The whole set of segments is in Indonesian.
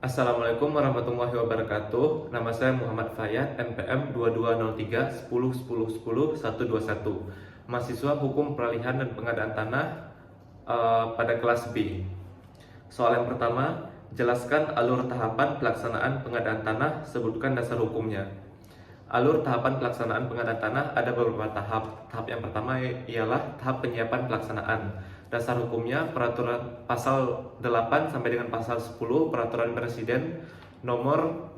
Assalamualaikum warahmatullahi wabarakatuh. Nama saya Muhammad Fayad, NPM 2203 10 10 10 121. Mahasiswa Hukum Peralihan dan Pengadaan Tanah pada kelas B. Soal yang pertama, jelaskan alur tahapan pelaksanaan pengadaan tanah, sebutkan dasar hukumnya. Alur tahapan pelaksanaan pengadaan tanah ada beberapa tahap. Tahap yang pertama ialah tahap penyiapan pelaksanaan. Dasar hukumnya peraturan pasal 8 sampai dengan pasal 10 Peraturan Presiden nomor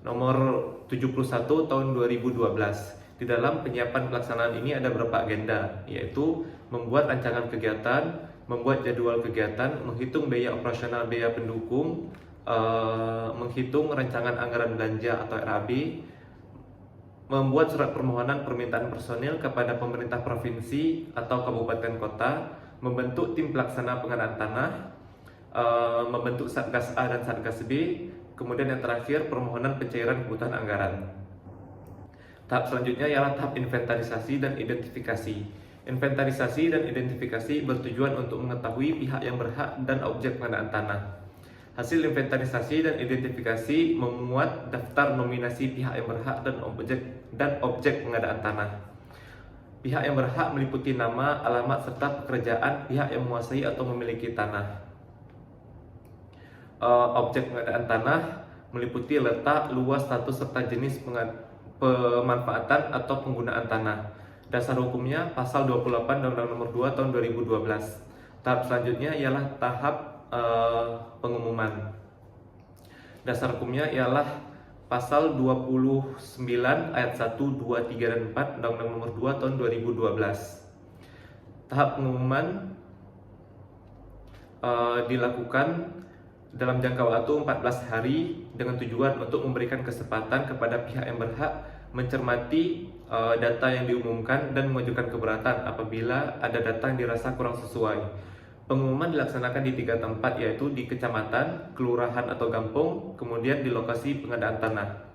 71 tahun 2012. Di dalam penyiapan pelaksanaan ini ada beberapa agenda, yaitu membuat rancangan kegiatan, membuat jadwal kegiatan, menghitung biaya operasional, biaya pendukung, menghitung rancangan anggaran belanja atau RAB, membuat surat permohonan permintaan personil kepada pemerintah provinsi atau kabupaten kota, membentuk tim pelaksana pengadaan tanah, membentuk Satgas A dan Satgas B, kemudian yang terakhir permohonan pencairan kebutuhan anggaran. Tahap selanjutnya ialah tahap inventarisasi dan identifikasi. Inventarisasi dan identifikasi bertujuan untuk mengetahui pihak yang berhak dan objek pengadaan tanah. Hasil inventarisasi dan identifikasi memuat daftar nominasi pihak yang berhak dan objek pengadaan tanah. Pihak yang berhak meliputi nama, alamat, serta pekerjaan pihak yang menguasai atau memiliki tanah. Objek pengadaan tanah meliputi letak, luas, status, serta jenis pemanfaatan atau penggunaan tanah. Dasar hukumnya pasal 28 Undang-Undang Nomor 2 Tahun 2012. Tahap selanjutnya ialah tahap pengumuman. Dasar hukumnya ialah pasal 29 ayat 1, 2, 3, dan 4 Undang-Undang Nomor 2 Tahun 2012. Tahap pengumuman dilakukan dalam jangka waktu 14 hari dengan tujuan untuk memberikan kesempatan kepada pihak yang berhak mencermati data yang diumumkan dan mengajukan keberatan apabila ada data yang dirasa kurang sesuai. Pengumuman dilaksanakan di 3 tempat, yaitu di kecamatan, kelurahan atau kampung, kemudian di lokasi pengadaan tanah.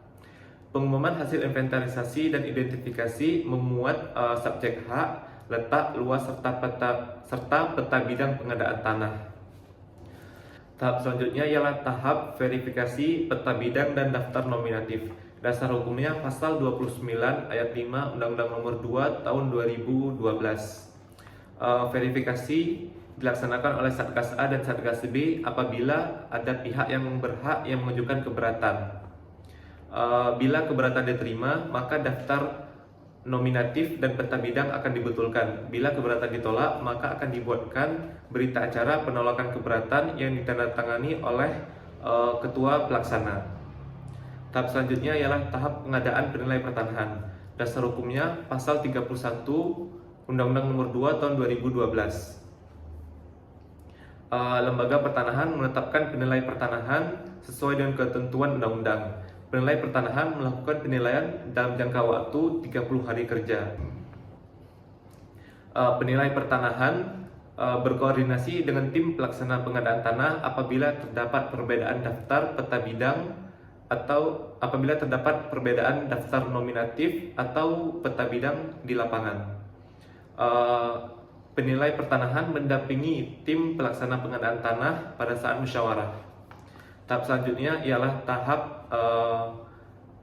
Pengumuman hasil inventarisasi dan identifikasi memuat subjek hak, letak, luas, serta peta bidang pengadaan tanah. Tahap selanjutnya ialah tahap verifikasi peta bidang dan daftar nominatif. Dasar hukumnya pasal 29 ayat 5 Undang-Undang Nomor 2 Tahun 2012. Verifikasi dilaksanakan oleh Satgas A dan Satgas B apabila ada pihak yang berhak yang mengajukan keberatan. Bila keberatan diterima, maka daftar nominatif dan peta bidang akan dibetulkan. Bila keberatan ditolak, maka akan dibuatkan berita acara penolakan keberatan yang ditandatangani oleh ketua pelaksana. Tahap selanjutnya ialah tahap pengadaan penilai pertanahan. Dasar hukumnya pasal 31 Undang-Undang Nomor 2 Tahun 2012. Lembaga pertanahan menetapkan penilai pertanahan sesuai dengan ketentuan undang-undang. Penilai pertanahan melakukan penilaian dalam jangka waktu 30 hari kerja. Penilai pertanahan berkoordinasi dengan tim pelaksana pengadaan tanah apabila terdapat perbedaan daftar peta bidang atau apabila terdapat perbedaan daftar nominatif atau peta bidang di lapangan. Penilai pertanahan mendampingi tim pelaksana pengadaan tanah pada saat musyawarah. Tahap selanjutnya ialah tahap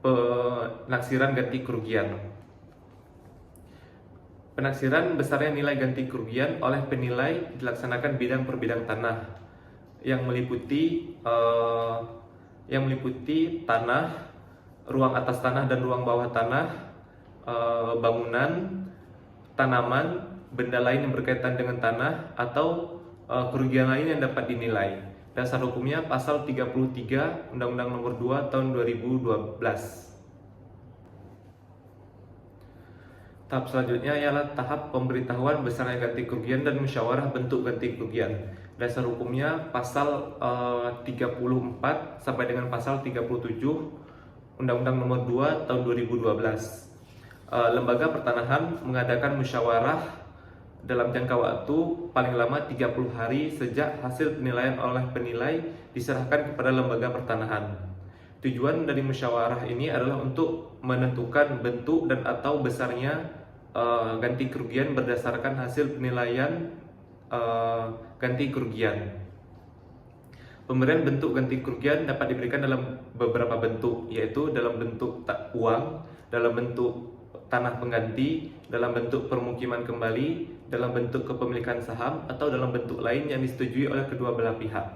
penaksiran ganti kerugian. Penaksiran besarnya nilai ganti kerugian oleh penilai dilaksanakan bidang per bidang tanah yang meliputi tanah, ruang atas tanah dan ruang bawah tanah, bangunan, tanaman, benda lain yang berkaitan dengan tanah, atau kerugian lain yang dapat dinilai. Dasar hukumnya pasal 33 Undang-Undang Nomor 2 Tahun 2012. Tahap selanjutnya ialah tahap pemberitahuan besarnya ganti kerugian dan musyawarah bentuk ganti kerugian. Dasar hukumnya pasal 34 sampai dengan pasal 37 Undang-Undang Nomor 2 Tahun 2012. Lembaga pertanahan mengadakan musyawarah dalam jangka waktu paling lama 30 hari sejak hasil penilaian oleh penilai diserahkan kepada lembaga pertanahan. Tujuan dari musyawarah ini adalah untuk menentukan bentuk dan atau besarnya ganti kerugian berdasarkan hasil penilaian ganti kerugian. Pemberian bentuk ganti kerugian dapat diberikan dalam beberapa bentuk, yaitu dalam bentuk uang, dalam bentuk tanah pengganti, dalam bentuk permukiman kembali, dalam bentuk kepemilikan saham, atau dalam bentuk lain yang disetujui oleh kedua belah pihak.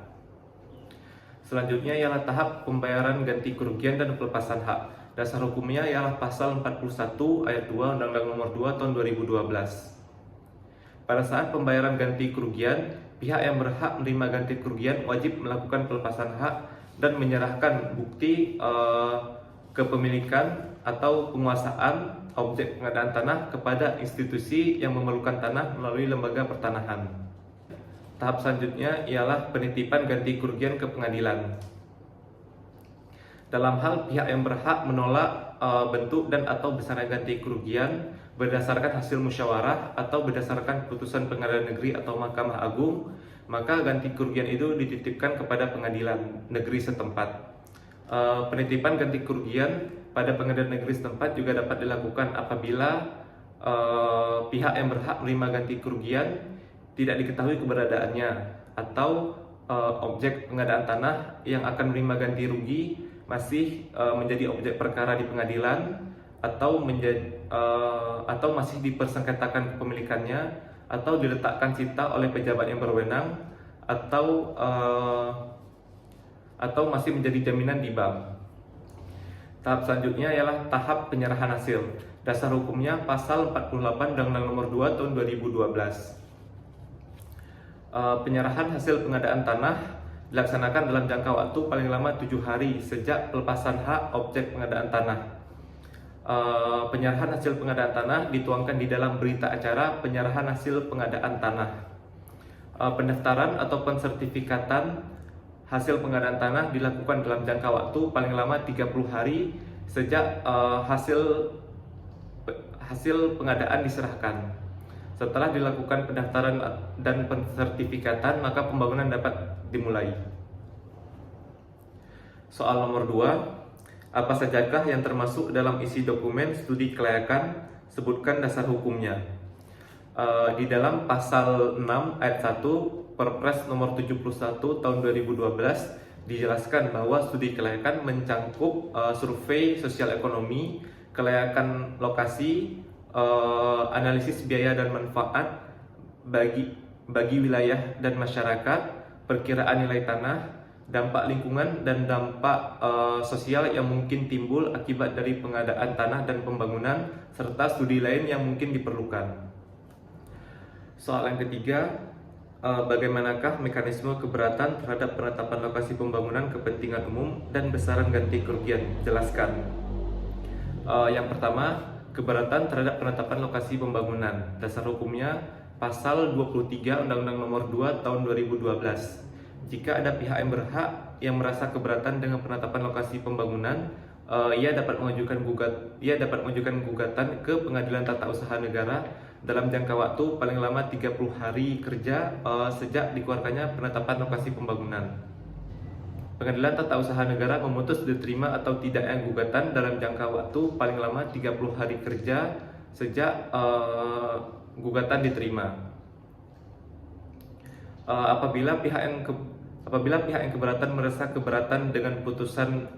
Selanjutnya ialah tahap pembayaran ganti kerugian dan pelepasan hak. Dasar hukumnya ialah pasal 41 ayat 2 Undang-Undang Nomor 2 Tahun 2012. Pada saat pembayaran ganti kerugian, pihak yang berhak menerima ganti kerugian wajib melakukan pelepasan hak dan menyerahkan bukti kepemilikan atau penguasaan objek pengadaan tanah kepada institusi yang memerlukan tanah melalui lembaga pertanahan. Tahap selanjutnya ialah penitipan ganti kerugian ke pengadilan. Dalam hal pihak yang berhak menolak bentuk dan atau besaran ganti kerugian berdasarkan hasil musyawarah atau berdasarkan putusan pengadilan negeri atau Mahkamah Agung, maka ganti kerugian itu dititipkan kepada pengadilan negeri setempat. Penitipan ganti kerugian pada pengadilan negeri setempat juga dapat dilakukan apabila pihak yang berhak menerima ganti kerugian tidak diketahui keberadaannya, atau objek pengadaan tanah yang akan menerima ganti rugi masih menjadi objek perkara di pengadilan, atau masih dipersengketakan kepemilikannya, atau diletakkan cita oleh pejabat yang berwenang, atau masih menjadi jaminan di bank. Tahap selanjutnya ialah tahap penyerahan hasil. Dasar hukumnya pasal 48 Undang-Undang Nomor 2 Tahun 2012. Penyerahan hasil pengadaan tanah dilaksanakan dalam jangka waktu paling lama 7 hari sejak pelepasan hak objek pengadaan tanah. Penyerahan hasil pengadaan tanah dituangkan di dalam berita acara penyerahan hasil pengadaan tanah. Pendaftaran atau pensertifikatan hasil pengadaan tanah dilakukan dalam jangka waktu paling lama 30 hari sejak hasil pengadaan diserahkan. Setelah dilakukan pendaftaran dan pensertifikatan, maka pembangunan dapat dimulai. Soal nomor 2. Apa sajakah yang termasuk dalam isi dokumen studi kelayakan? Sebutkan dasar hukumnya. Di dalam pasal 6 ayat 1 Perpres nomor 71 tahun 2012 dijelaskan bahwa studi kelayakan mencangkup survei sosial ekonomi, kelayakan lokasi, analisis biaya dan manfaat bagi wilayah dan masyarakat, perkiraan nilai tanah, dampak lingkungan dan dampak sosial yang mungkin timbul akibat dari pengadaan tanah dan pembangunan, serta studi lain yang mungkin diperlukan. Soal yang ketiga, bagaimanakah mekanisme keberatan terhadap penetapan lokasi pembangunan kepentingan umum dan besaran ganti kerugian? Jelaskan. Yang pertama, keberatan terhadap penetapan lokasi pembangunan. Dasar hukumnya pasal 23 Undang-Undang Nomor 2 Tahun 2012. Jika ada pihak yang berhak yang merasa keberatan dengan penetapan lokasi pembangunan, ia dapat mengajukan gugatan ke Pengadilan Tata Usaha Negara dalam jangka waktu paling lama 30 hari kerja sejak dikeluarkannya penetapan lokasi pembangunan. Pengadilan Tata Usaha Negara memutus diterima atau tidaknya gugatan dalam jangka waktu paling lama 30 hari kerja sejak gugatan diterima. Apabila pihak yang keberatan merasa keberatan dengan putusan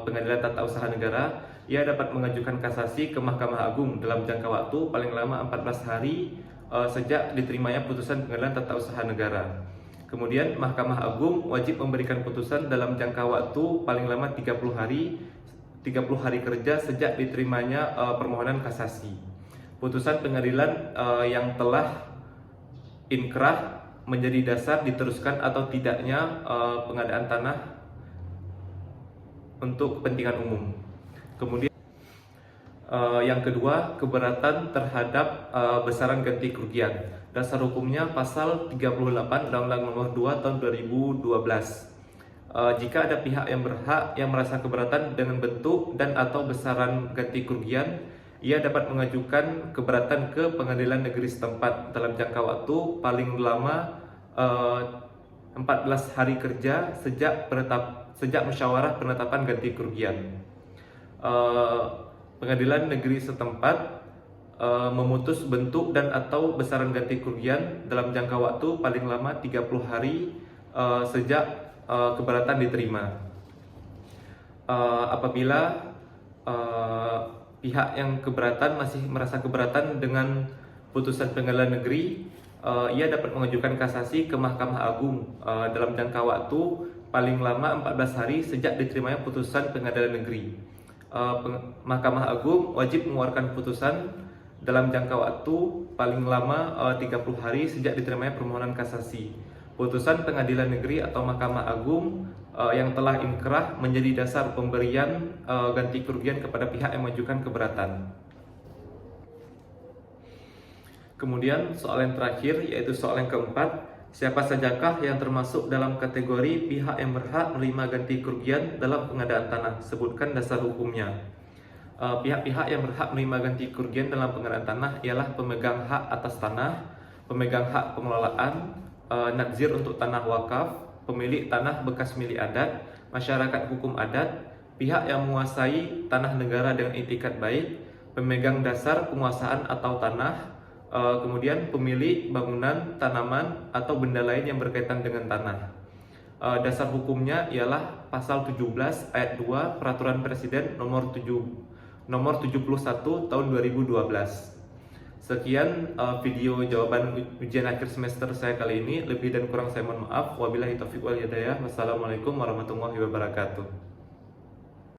Pengadilan Tata Usaha Negara, ia dapat mengajukan kasasi ke Mahkamah Agung dalam jangka waktu paling lama 14 hari sejak diterimanya putusan Pengadilan Tata Usaha Negara. Kemudian Mahkamah Agung wajib memberikan putusan dalam jangka waktu paling lama 30 hari kerja sejak diterimanya permohonan kasasi. Putusan pengadilan yang telah inkrah menjadi dasar diteruskan atau tidaknya pengadaan tanah untuk kepentingan umum. Kemudian yang kedua, keberatan terhadap besaran ganti kerugian. Dasar hukumnya pasal 38 Undang-Undang Nomor 2 Tahun 2012. Jika ada pihak yang berhak yang merasa keberatan dengan bentuk dan atau besaran ganti kerugian, ia dapat mengajukan keberatan ke pengadilan negeri setempat dalam jangka waktu paling lama 14 hari kerja sejak musyawarah penetapan ganti kerugian. Pengadilan negeri setempat memutus bentuk dan atau besaran ganti kerugian dalam jangka waktu paling lama 30 hari sejak keberatan diterima. Apabila pihak yang keberatan masih merasa keberatan dengan putusan pengadilan negeri, ia dapat mengajukan kasasi ke Mahkamah Agung dalam jangka waktu paling lama 14 hari sejak diterimanya putusan pengadilan negeri. Mahkamah Agung wajib mengeluarkan putusan dalam jangka waktu paling lama 30 hari sejak diterimanya permohonan kasasi. Putusan pengadilan negeri atau Mahkamah Agung yang telah inkrah menjadi dasar pemberian ganti kerugian kepada pihak yang mengajukan keberatan. Kemudian soal yang terakhir, yaitu soal yang keempat, siapa sajakah yang termasuk dalam kategori pihak yang berhak menerima ganti kerugian dalam pengadaan tanah? Sebutkan dasar hukumnya. Pihak-pihak yang berhak menerima ganti kerugian dalam pengadaan tanah ialah pemegang hak atas tanah, pemegang hak pengelolaan, nadzir untuk tanah wakaf, pemilik tanah bekas milik adat, masyarakat hukum adat, pihak yang menguasai tanah negara dengan itikat baik, pemegang dasar penguasaan atau tanah, kemudian pemilik bangunan, tanaman, atau benda lain yang berkaitan dengan tanah. Dasar hukumnya ialah pasal 17 ayat 2 Peraturan Presiden nomor 71 tahun 2012. Sekian video jawaban ujian akhir semester saya kali ini. Lebih dan kurang saya mohon maaf. Wabillahi taufiq wal hidayah. Wassalamualaikum warahmatullahi wabarakatuh.